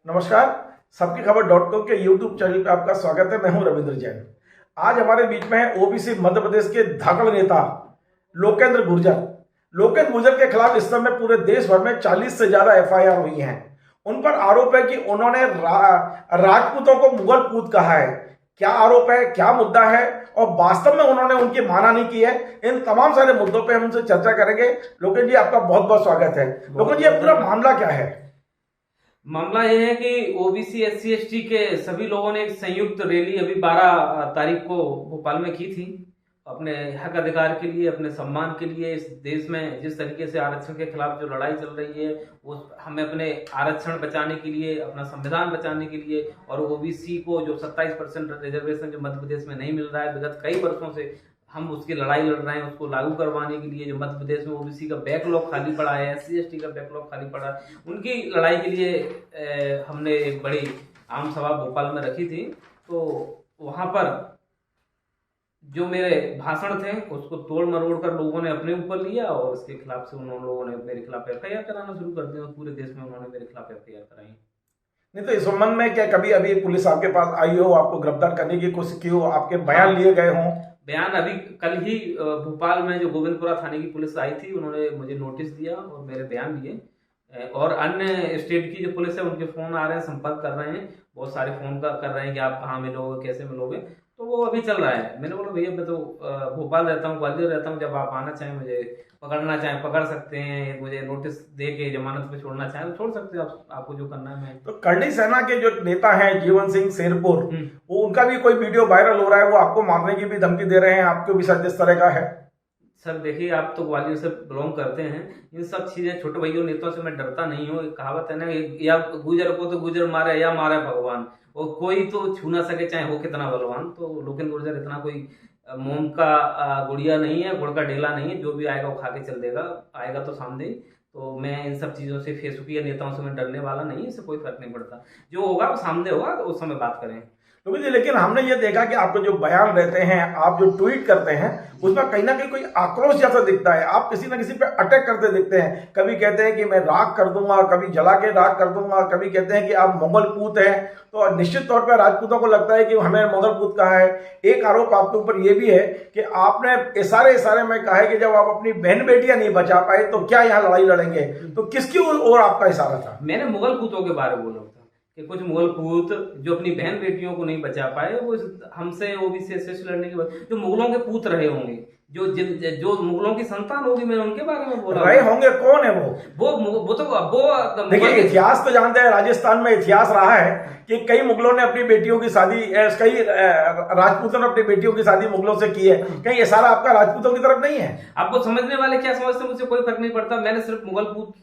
नमस्कार, सबकी खबर.com के यूट्यूब चैनल पे आपका स्वागत है। मैं हूं रविंद्र जैन। आज हमारे बीच में है ओबीसी मध्य प्रदेश के धाकड़ नेता लोकेंद्र गुर्जर। लोकेंद्र गुर्जर के खिलाफ इस समय पूरे देश भर में 40 से ज्यादा एफआईआर हुई हैं। उन पर आरोप है कि उन्होंने राजपूतों को मुगल पूत कहा है। क्या आरोप है, क्या मुद्दा है और वास्तव में उन्होंने उनकी मानहानि की है, इन तमाम सारे मुद्दों पे हम उनसे चर्चा करेंगे। लोकेंद्र जी, आपका बहुत बहुत स्वागत है। लोकेंद्र जी, पूरा मामला क्या है? मामला यह है कि ओबीसी एससी एसटी के सभी लोगों ने एक संयुक्त रैली अभी 12 तारीख को भोपाल में की थी, अपने हक अधिकार के लिए, अपने सम्मान के लिए। इस देश में जिस तरीके से आरक्षण के खिलाफ जो लड़ाई चल रही है, वो हमें अपने आरक्षण बचाने के लिए, अपना संविधान बचाने के लिए, और ओबीसी को जो 27% रिजर्वेशन जो मध्य प्रदेश में नहीं मिल रहा है, विगत कई वर्षों से हम उसकी लड़ाई लड़ रहे हैं, उसको लागू करवाने के लिए। जो मध्य प्रदेश में ओबीसी का बैकलॉग खाली पड़ा है, एससी एसटी का बैकलॉग खाली पड़ा है, उनकी लड़ाई के लिए हमने एक बड़ी आम सभा भोपाल में रखी थी। तो वहां पर जो मेरे भाषण थे उसको तोड़ मरोड़ कर लोगों ने अपने ऊपर लिया और उसके खिलाफ से उन्होंने लोगों ने मेरे खिलाफ एफआईआर कराना शुरू कर दिया। पूरे देश में उन्होंने मेरे खिलाफ एफआईआर कराई। नहीं तो इस संबंध में क्या कभी अभी पुलिस आपके पास आई हो, आपको गिरफ्तार करने की कोशिश की हो, आपके बयान लिए गए हों? बयान अभी कल ही भोपाल में जो गोविंदपुरा थाने की पुलिस आई थी, उन्होंने मुझे नोटिस दिया और मेरे बयान लिए। और अन्य स्टेट की जो पुलिस है उनके फोन आ रहे हैं, संपर्क कर रहे हैं, बहुत सारे फोन कर रहे हैं कि आप कहाँ मिलोगे, कैसे मिलोगे। तो वो अभी चल रहा है। मैंने बोला भैया मैं तो भोपाल रहता हूँ, ग्वालियर रहता हूँ, जब आप आना चाहें, मुझे पकड़ना चाहें पकड़ सकते हैं, मुझे नोटिस दे के जमानत पे छोड़ना चाहें तो छोड़ सकते हैं, आपको जो करना है। मैं तो करणी सेना के जो नेता हैं जीवन सिंह शेरपुर, वो उनका भी कोई वीडियो वायरल हो रहा है, वो आपको मारने की भी धमकी दे रहे हैं, आपको भी शायद इस तरह का है? सर देखिए, आप तो ग्वालियर से बिलोंग करते हैं, इन सब चीजें छोटे भाइयों नेताओं से मैं डरता नहीं हूँ। एक कहावत है ना, या गुजर को तो गुजर मारे या मारे भगवान, और कोई तो छू ना सके चाहे हो कितना बलवान। तो लोकेंद्र गुर्जर इतना कोई मोम का गुड़िया नहीं है, गुड़ का डेला नहीं है, जो भी आएगा वो खा के चल देगा, आएगा तो सामने ही। तो मैं इन सब चीजों से, फेसबुक नेताओं से मैं डरने वाला नहीं, इससे कोई फर्क नहीं पड़ता। जो होगा वो सामने होगा, तो उस समय बात करें। जी, लेकिन हमने ये देखा कि आपके जो बयान रहते हैं, आप जो ट्वीट करते हैं, उसमें कहीं ना कहीं कोई आक्रोश जैसा दिखता है। आप किसी ना किसी पे अटैक करते दिखते हैं। कभी कहते हैं कि मैं राख कर दूंगा, कभी जला के राख कर दूंगा, कभी कहते हैं कि आप मंगल पूत हैं। तो निश्चित तौर पर राजपूतों को लगता है कि हमें मंगल पूत कहा है। एक आरोप आपके ऊपर यह भी है कि आपने इशारे में कहा है कि जब आप अपनी बहन बेटियां नहीं बचा पाए तो क्या यहाँ लड़ाई लड़ेंगे। तो किसकी ओर आपका इशारा था? मैंने मुगल पूतों के बारे में बोला था कि कुछ मुगल पूत जो अपनी बहन बेटियों को नहीं बचा पाए, वो हमसे ओबीसी से लड़ने के बाद जो मुगलों के पूत रहे होंगे, जो मुगलों की संतान होगी, मैंने उनके बारे में बोला। रहे होंगे, कौन है वो तो देखिए, इतिहास तो जानते हैं, राजस्थान में इतिहास रहा है कि कई मुगलों ने अपनी बेटियों की शादी, कई राजपूतों ने अपनी बेटियों की शादी मुगलों से की है। कहीं ये सारा आपका राजपूतों की तरफ नहीं है? आपको समझने वाले क्या समझते हैं, मुझे कोई फर्क नहीं पड़ता। मैंने सिर्फ मुगल पूत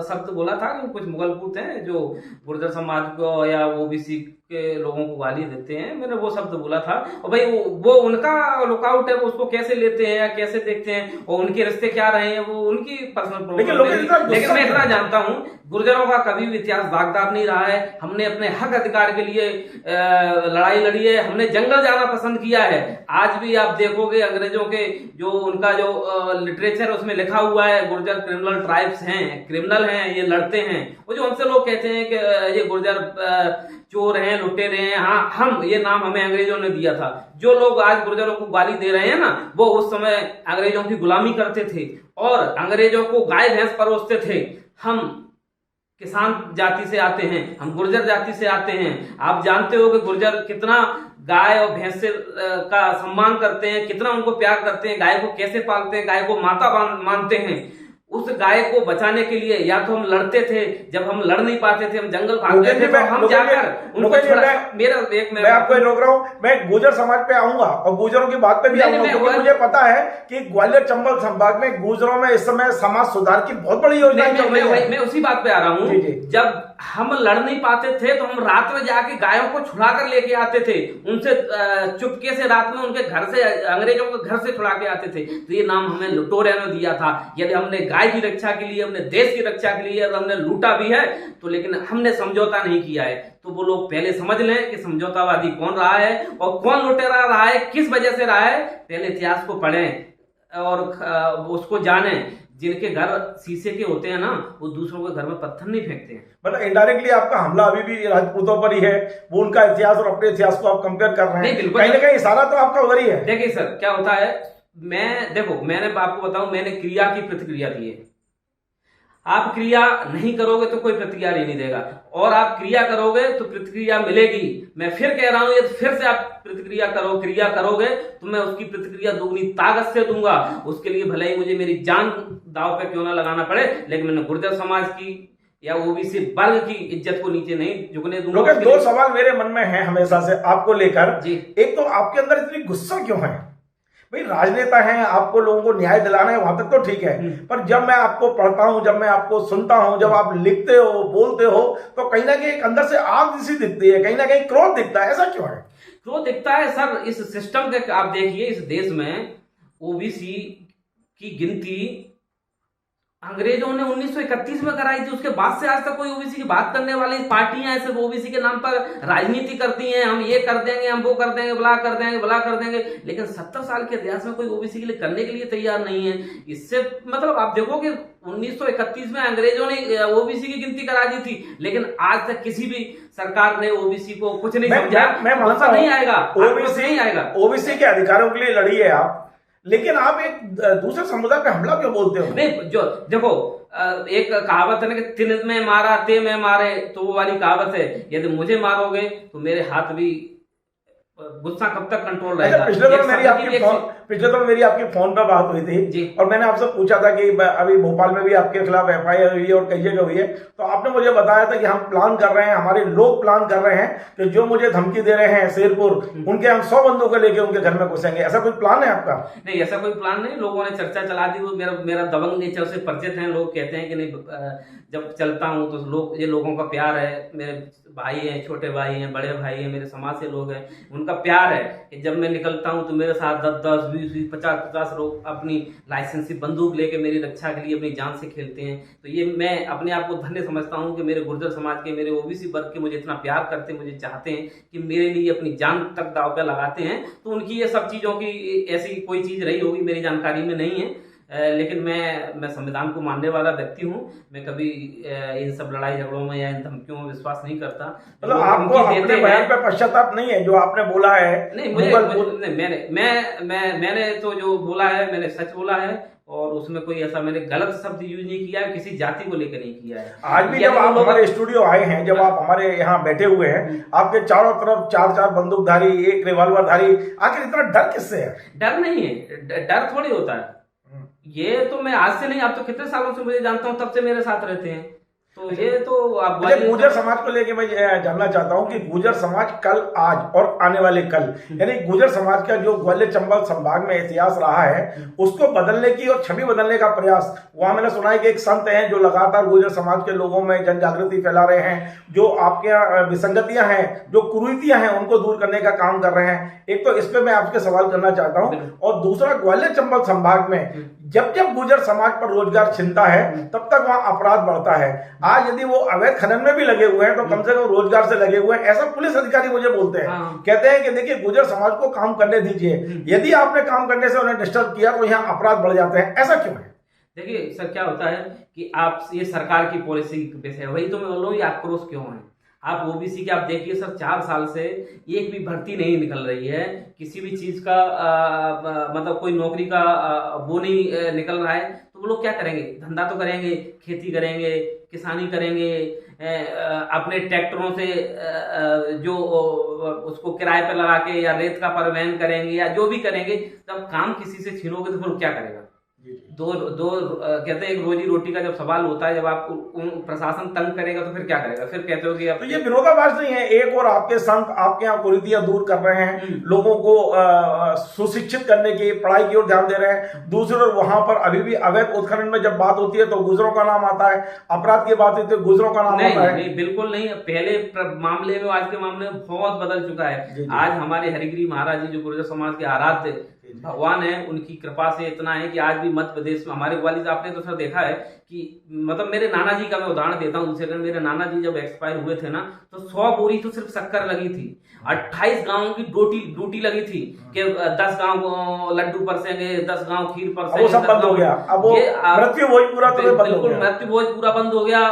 शब्द बोला था कि कुछ मुगल पूत हैं जो गुर्जर समाज को या ओबीसी के लोगों को गाली देते हैं, मैंने वो शब्द बोला था। और भाई वो उनका लुकआउट है, वो उसको कैसे लेते हैं या कैसे देखते हैं, और उनके रिश्ते क्या रहे हैं, वो उनकी पर्सनल प्रॉब्लम है। लेकिन मैं इतना जानता हूं, गुर्जरों का कभी भी इतिहास दागदार नहीं रहा है। हमने अपने हक अधिकार के लिए लड़ाई लड़ी है, हमने जंगल जाना पसंद किया है। आज भी आप देखोगे अंग्रेजों के जो उनका जो लिटरेचर उसमें लिखा हुआ है, गुर्जर क्रिमिनल ट्राइब्स हैं, क्रिमिनल हैं, ये लड़ते हैं। वो जो हमसे लोग कहते हैं कि ये गुर्जर चोर हैं, लुटेरे हैं, हाँ, हम ये नाम हमें अंग्रेजों ने दिया था। जो लोग आज गुर्जरों को गाली दे रहे हैं ना, वो उस समय अंग्रेजों की गुलामी करते थे और अंग्रेजों को गाय भैंस परोसते थे। हम किसान जाति से आते हैं, हम गुर्जर जाति से आते हैं। आप जानते हो कि गुर्जर कितना गाय और भैंस का सम्मान करते हैं, कितना उनको प्यार करते हैं, गाय को कैसे पालते हैं, गाय को माता मानते हैं। उस गाय को बचाने के लिए या तो हम लड़ते थे, जब हम लड़ नहीं पाते थे, हम जंगल भागते थे, तो हम जाकर उनको मैं आपको रोक रहा हूँ, मैं गुर्जर समाज पे आऊंगा और गुर्जरों की बात पे भी आऊंगा, क्योंकि मुझे पता है कि ग्वालियर चंबल संभाग में गुर्जरों में इस समय समाज सुधार की बहुत बड़ी योजना चल रही है। मैं उसी बात पे आ रहा हूँ। जब हम लड़ नहीं पाते थे तो हम रात में जाके गायों को छुड़ा कर लेके आते थे, उनसे चुपके से रात में उनके घर से, अंग्रेजों के घर से छुड़ा के आते थे। तो ये नाम हमें लुटेरों ने दिया था। यदि हमने गाय की रक्षा के लिए, हमने देश की रक्षा के लिए हमने लूटा भी है, तो लेकिन हमने समझौता नहीं किया है। तो वो लोग पहले समझ लें कि समझौतावादी कौन रहा है और कौन लुटेरा रहा है, किस वजह से रहा है। पहले इतिहास को पढ़ें और उसको जानें। जिनके घर शीशे के होते हैं ना, वो दूसरों के घर में पत्थर नहीं फेंकते हैं। मतलब इनडायरेक्टली आपका हमला अभी भी राजपूतों पर ही है, वो उनका इतिहास और अपने इतिहास को आप कंपेयर कर रहे नहीं, हैं, बिल्कुल कहीं ना कहीं इशारा तो आपका उधर ही है। देखिए सर क्या होता है, मैंने आपको बताऊं, मैंने क्रिया की प्रतिक्रिया दी है। आप क्रिया नहीं करोगे तो कोई प्रतिक्रिया नहीं देगा, और आप क्रिया करोगे तो प्रतिक्रिया मिलेगी। मैं फिर कह रहा हूं, यदि फिर से आप क्रिया करोगे तो मैं उसकी प्रतिक्रिया दुगनी ताकत से दूंगा। उसके लिए भले ही मुझे मेरी जान दांव पे क्यों ना लगाना पड़े, लेकिन मैंने गुर्जर समाज की या ओबीसी वर्ग की इज्जत को नीचे नहीं झुकने दूंगा। लोकेश, दो सवाल मेरे मन में है हमेशा से आपको लेकर जी। एक तो आपके अंदर इतनी गुस्सा क्यों है? भाई राजनेता हैं, आपको लोगों को न्याय दिलाना है, वहां तक तो ठीक है, पर जब मैं आपको पढ़ता हूं, जब मैं आपको सुनता हूं, जब आप लिखते हो, बोलते हो, तो कहीं ना कहीं एक अंदर से आग जैसी दिखती है, कहीं ना कहीं क्रोध दिखता है। ऐसा क्यों है? क्रोध दिखता है सर, इस सिस्टम के आप देखिए, इस देश में ओबीसी की गिनती अंग्रेजों ने 1931 में कराई थी। उसके बाद से आज तक कोई ओबीसी की बात करने वाली पार्टियां सिर्फ ओबीसी के नाम पर राजनीति करती हैं। हम ये कर देंगे, हम वो कर देंगे, भला कर देंगे, भला कर देंगे, लेकिन 70 साल के इतिहास में कोई ओबीसी के लिए करने के लिए तैयार नहीं है। इससे मतलब आप देखो कि 1931 में अंग्रेजों ने ओबीसी की गिनती करा दी थी, लेकिन आज तक किसी भी सरकार ने ओबीसी को कुछ नहीं समझा। मैं मानता नहीं आएगा, ओबीसी नहीं आएगा। ओबीसी के अधिकारों के लिए लड़ी है आप, लेकिन आप एक दूसरे समुदाय पे हमला क्यों बोलते हो? नहीं, जो देखो एक कहावत है ना कि तिन में मारा ते में मारे, तो वो वाली कहावत है। यदि मुझे मारोगे तो मेरे हाथ भी, गुस्सा कब तक कंट्रोल रहेगा? पिछले दौर मेरी आपकी फोन पर बात हुई थी जी। और मैंने आपसे पूछा था कि अभी भोपाल में भी आपके खिलाफ एफआईआर हुई है और कई जगह हुई है, तो आपने मुझे बताया था कि हम प्लान कर रहे हैं, हमारे लोग प्लान कर रहे हैं कि जो मुझे धमकी दे रहे हैं शेरपुर, उनके हम 100 बंदूकें लेके उनके घर में घुसेंगे। ऐसा कोई प्लान है आपका? नहीं, ऐसा कोई प्लान नहीं। लोगों ने चर्चा चला दी, वो मेरा दबंग नेचर से परिचित हैं। लोग कहते हैं कि नहीं, जब चलता हूं तो ये लोगों का प्यार है, मेरे भाई हैं, छोटे भाई हैं, बड़े भाई हैं, मेरे समाज से लोग हैं, उनका प्यार है कि जब मैं निकलता हूं तो मेरे साथ 10-10, 20-20, 50-50 लोग अपनी लाइसेंसी बंदूक लेके मेरी रक्षा के लिए अपनी जान से खेलते हैं। तो ये मैं अपने आप को धन्य समझता हूं कि मेरे गुर्जर समाज के, मेरे ओबीसी वर्ग के मुझे इतना प्यार करते हैं, मुझे चाहते हैं कि मेरे लिए अपनी जान तक दांव पे लगाते हैं। तो उनकी ये सब चीजों की ऐसी कोई चीज रही होगी मेरी जानकारी में नहीं है, लेकिन मैं संविधान को मानने वाला व्यक्ति हूं। मैं कभी इन सब लड़ाई झगड़ों में या इन धमकियों में विश्वास नहीं करता। मतलब आपको अपने बयान पे पश्चाताप नहीं है जो आपने बोला है? नहीं, मैंने तो जो बोला है मैंने सच बोला है, और उसमें कोई ऐसा मैंने गलत शब्द यूज नहीं किया है, किसी जाति को लेकर नहीं किया है। आज भी जब आप हमारे स्टूडियो आए हैं, जब आप हमारे यहाँ बैठे हुए हैं, आपके चारों तरफ 4-4 बंदूकधारी, एक रिवॉल्वरधारी, आखिर इतना डर किससे है? डर नहीं है, डर थोड़ी होता है। ये तो मैं आज से नहीं, आप तो कितने सालों से मुझे जानता हूं, तब से मेरे साथ रहते हैं। तो ये तो आप गुर्जर समाज को लेके मैं जानना चाहता हूं कि गुर्जर समाज कल, आज और आने वाले कल, यानी गुर्जर समाज का जो ग्वालियर चंबल संभाग में इतिहास रहा है, उसको बदलने की और छवि बदलने का प्रयास, वहां मैंने सुना है कि एक संत हैं जो लगातार गुर्जर समाज के लोगों में जन जागृति फैला रहे हैं, जो आपके यहाँ विसंगतियां हैं, जो कुरीतियां हैं, उनको दूर करने का काम कर रहे हैं। एक तो इस पे मैं आपसे सवाल करना चाहता हूं, और दूसरा ग्वालियर चंबल संभाग में जब जब गुर्जर समाज पर रोजगार छिनता है तब तक वहां अपराध बढ़ता है। आज यदि वो अवैध खनन में भी लगे हुए हैं तो कम से कम रोजगार से लगे हुए हैं, ऐसा पुलिस अधिकारी मुझे बोलते हैं। कहते हैं कि देखिए गुर्जर समाज को काम करने दीजिए, यदि आपने काम करने से उन्हें डिस्टर्ब किया तो यहाँ अपराध बढ़ जाते हैं। ऐसा क्यों है? देखिए सर क्या होता है कि आप, ये सरकार की पॉलिसी पे है, वही तो मैं बोल रहा हूँ, ये आक्रोश क्यों है। आप ओबीसी के आप देखिए सर, 4 साल से एक भी भर्ती नहीं निकल रही है, किसी भी चीज का मतलब कोई नौकरी का वो नहीं निकल रहा है। तो वो लोग क्या करेंगे? धंधा तो करेंगे, खेती करेंगे, किसानी करेंगे, अपने ट्रैक्टरों से जो उसको किराए पर लगा के या रेत का परिवहन करेंगे या जो भी करेंगे। जब काम किसी से छीनोगे तो फिर क्या करेगा? दो कहते हैं एक रोजी रोटी का जब सवाल होता है, जब आप प्रशासन तंग करेगा तो फिर क्या करेगा? फिर कहते हो कि तो ये विरोधाभास नहीं है? एक और आपके संत आपके यहाँ कुरीतियां दूर कर रहे हैं, लोगों को सुशिक्षित करने की, पढ़ाई की ओर ध्यान दे रहे हैं, दूसरी ओर वहां पर अभी भी अवैध उत्खनन में जब बात होती है तो गुजरों का नाम आता है, अपराध की बात होती है तो गुजरों का नाम आता है। नहीं, बिल्कुल नहीं। पहले मामले में आज के मामले में बहुत बदल चुका है। आज हमारे हरिगिरी महाराज जी जो गुर्जर समाज के आराध्य भगवान है, उनकी कृपा से इतना है कि आज भी मध्य प्रदेश में हमारे ग्वालियर आपने तो सर देखा है कि मतलब मेरे नाना जी का मैं उदाहरण देता हूँ। दूसरे दिन मेरे नाना जी जब एक्सपायर हुए थे ना, तो 100 बोरी तो सिर्फ शक्कर लगी थी, 28 गांवों की ड्यूटी लगी थी कि 10 गांव लड्डू परसेंगे, 10 गांव खीर परसेंगे। वो सब बंद हो गया, अब वो मृत्यु भोज पूरा तो बंद हो गया। मृत्यु भोज पूरा बंद हो गया,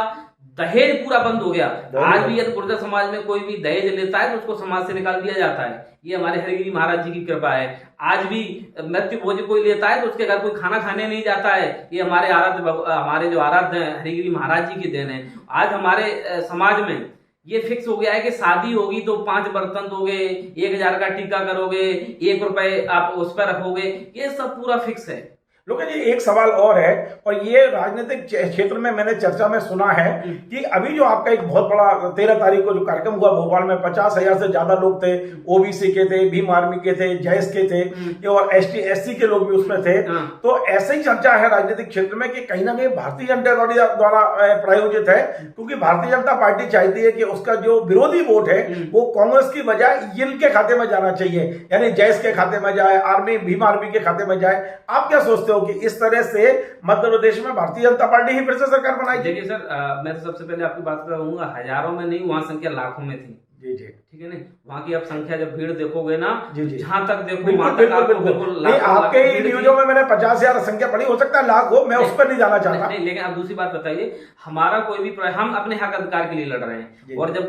दहेज पूरा बंद हो गया। आज भी यदि गुर्जर समाज में कोई भी दहेज लेता है तो उसको समाज से निकाल दिया जाता है। ये हमारे हरिगिरी महाराज जी की कृपा है। आज भी मृत्यु भोज कोई लेता है तो उसके घर कोई खाना खाने नहीं जाता है। ये हमारे जो आराध्य हैं हरिगिरी महाराज जी की देन है। आज हमारे समाज में ये फिक्स हो गया है कि शादी होगी तो 5 बर्तन दोगे, 1000 का टीका करोगे, 1 रुपए आप उस पर रखोगे, ये सब पूरा फिक्स है। लेकिन ये एक सवाल और है, और ये राजनीतिक क्षेत्र में मैंने चर्चा में सुना है कि अभी जो आपका एक बहुत बड़ा 13 तारीख को जो कार्यक्रम हुआ भोपाल में, 50,000 से ज्यादा लोग थे, ओबीसी के थे, भीम आर्मी के थे, जैस के थे और एसटी एससी के लोग भी उसमें थे। तो ऐसे ही चर्चा है राजनीतिक क्षेत्र में कि कहीं ना कहीं भारतीय जनता पार्टी द्वारा प्रायोजित है, क्योंकि भारतीय जनता पार्टी चाहती है कि उसका जो विरोधी वोट है वो कांग्रेस की बजाय इनके खाते में जाना चाहिए, यानी जैस के खाते में जाए, भीम आर्मी के खाते में जाए। आप क्या सोचते हो कि इस तरह से मध्य प्रदेश में भारतीय जनता पार्टी ही फिर से सरकार बनाई? देखिए सर, मैं तो सबसे पहले आपकी बात करूंगा, हजारों में नहीं, वहां संख्या लाखों में थी। जी जी, ठीक है ना, वहां की आप संख्या जब भीड़ देखोगे ना, जी जी, जहां तक देखो बिल्कुल वहां तक बिल्कुल आपको बिल्कुल नहीं, आपके न्यूज़ों में मैंने 50,000 संख्या पढ़ी, हो सकता है लाख हो, मैं उस पर नहीं जाना चाहता। नहीं, लेकिन आप दूसरी बात बताइए, हमारा कोई भी हम अपने हक अधिकार के लिए लड़ रहे हैं, और जब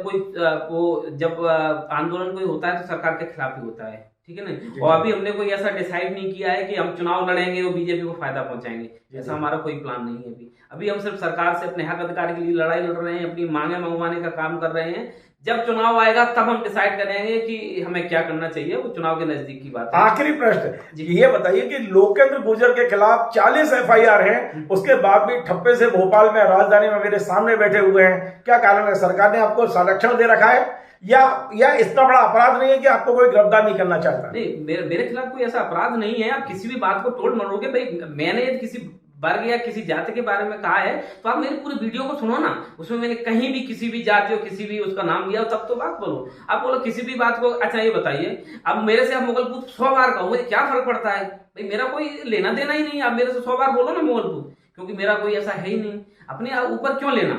जब आंदोलन कोई होता है तो सरकार के खिलाफ ही होता है। ठीक है ना, और अभी हमने कोई ऐसा डिसाइड नहीं किया है कि हम चुनाव लड़ेंगे और बीजेपी को फायदा पहुंचाएंगे, ऐसा हमारा कोई प्लान नहीं है। अभी हम सिर्फ सरकार से अपने हक अधिकार के लिए लड़ाई लड़ रहे हैं, अपनी मांगे मंगवाने का काम कर रहे हैं। जब चुनाव आएगा तब हम डिसाइड करेंगे कि हमें क्या करना चाहिए, वो चुनाव के नजदीक की बात है। आखिरी प्रश्न ये बताइए कि लोकेंद्र गुर्जर के खिलाफ 40 FIR हैं, उसके बाद भी ठप्पे से भोपाल में, राजधानी में मेरे सामने बैठे हुए हैं, क्या कारण है? सरकार ने आपको संरक्षण दे रखा है या इतना बड़ा अपराध नहीं है कि आपको कोई गिरफ्तार नहीं करना चाहता? नहीं, मेरे खिलाफ कोई ऐसा अपराध नहीं है। आप किसी भी बात को तोड़ मरोगे, भाई मैंने किसी वर्ग या किसी जाति के बारे में कहा है तो आप मेरी पूरी वीडियो को सुनो ना, उसमें मैंने कहीं भी किसी भी जाति और किसी भी उसका नाम लिया हो तब तो बात बोलो। आप बोलो किसी भी बात को, अच्छा ये बताइए, अब मेरे से आप मुगलपूत 100 बार कहो, मुझे क्या फर्क पड़ता है भाई, मेरा कोई लेना देना ही नहीं। आप मेरे से 100 बार बोलो ना मुगलपूत, क्योंकि मेरा कोई ऐसा है ही नहीं। अपने ऊपर क्यों लेना,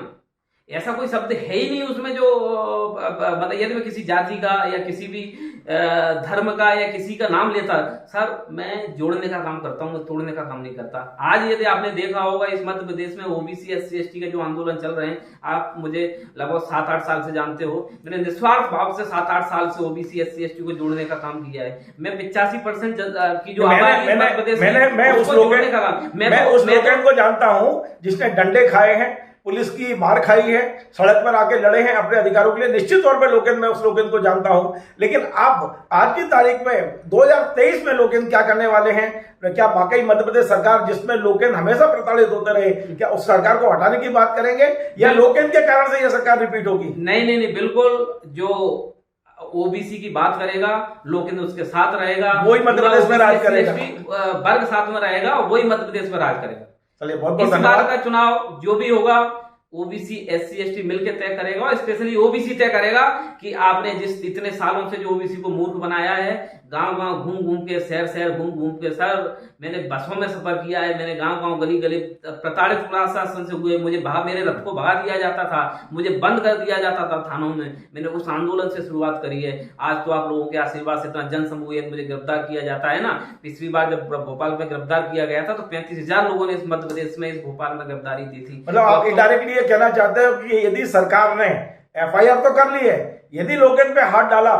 ऐसा कोई शब्द है ही नहीं उसमें जो मतलब यदि मैं किसी जाति का या किसी भी धर्म का या किसी का नाम लेता। सर मैं जोड़ने का काम करता हूं, मैं तोड़ने का काम नहीं करता। आज यदि आपने देखा होगा इस मध्य प्रदेश में ओबीसी SC ST के जो आंदोलन चल रहे हैं, आप मुझे लगभग 7-8 साल से जानते हो, मैंने निस्वार्थ भाव से 7-8 साल से ओबीसी SC ST को जोड़ने का काम किया है। मैं 85% की जो आबादी मध्य प्रदेश में, मैं उस लोगों को जानता हूं जिसने डंडे खाए हैं, पुलिस की मार खाई है, सड़क पर आके लड़े हैं अपने अधिकारों के लिए। निश्चित तौर पर लोकेंद्र, मैं उस लोकेंद्र को जानता हूं, लेकिन अब आज की तारीख में 2023 में लोकेंद्र क्या करने वाले हैं? क्या वाकई मध्य प्रदेश सरकार, जिसमें लोकेंद्र हमेशा प्रताड़ित होते रहे, क्या उस सरकार को हटाने की बात करेंगे या लोकेंद्र के कारण से यह सरकार रिपीट होगी? नहीं, बिल्कुल जो ओबीसी की बात करेगा लोकेंद्र उसके साथ रहेगा, वही मध्य प्रदेश में राज करेगा, वर्ग साथ में रहेगा, वही मध्य प्रदेश में राज करेगा। चलिए बहुत बहुत इस बार का चुनाव जो भी होगा ओबीसी SC ST मिलकर तय करेगा, और स्पेशली ओबीसी तय करेगा कि आपने जिस इतने सालों से जो ओबीसी को मूर्ख बनाया है, गांव-गांव घूम के, शहर घूम के, सर मैंने बसों में सफर किया है, मैंने गांव-गांव गली प्रताड़ित प्रशासन से हुए, मुझे मेरे रथ को भगा दिया जाता था, मुझे बंद कर दिया जाता था थानों में। मैंने उस आंदोलन से शुरुआत करी है। आज तो आप लोगों के आशीर्वाद से इतना जन समूह मुझे गिरफ्तार किया जाता है ना। पिछली बार जब भोपाल में गिरफ्तार किया गया था तो 35,000 लोगों ने इस मध्य प्रदेश में, इस भोपाल में गिरफ्तारी दी थी। मतलब आप इनडायरेक्टली ये कहना चाहते हो कि यदि सरकार ने FIR तो कर ली है, यदि लोकेंद्र पे हाथ डाला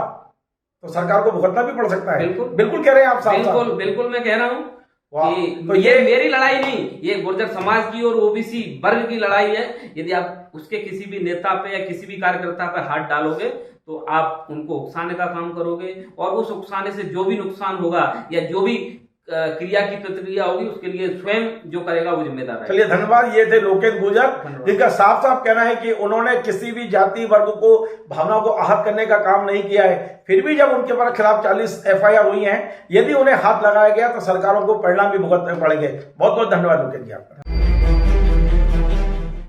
तो सरकार को भुगतना भी पड़ सकता है? बिल्कुल कह रहे हैं आप साहब। बिल्कुल मैं कह रहा हूँ कि तो ये मेरी लड़ाई नहीं, ये गुर्जर समाज की और ओबीसी वर्ग की लड़ाई है। यदि आप उसके किसी भी नेता पे या किसी भी कार्यकर्ता पे हाथ डालोगे तो आप उनको उकसाने का काम करोगे, और उस उकसाने से जो भी नुकसान होगा या जो भी क्रिया की प्रतिक्रिया होगी उसके लिए स्वयं जो करेगा वो जिम्मेदार है। चलिए धन्यवाद। ये थे लोकेंद्र गुर्जर, जिनका साफ साफ कहना है कि उन्होंने किसी भी जाति वर्ग को, भावनाओं को आहत करने का काम नहीं किया है। फिर भी जब उनके पर खिलाफ 40 FIR हुई हैं, यदि उन्हें हाथ लगाया गया तो सरकारों को परिणाम भी भुगतने पड़ेंगे। बहुत बहुत धन्यवाद लोकेंद्र जी आपका।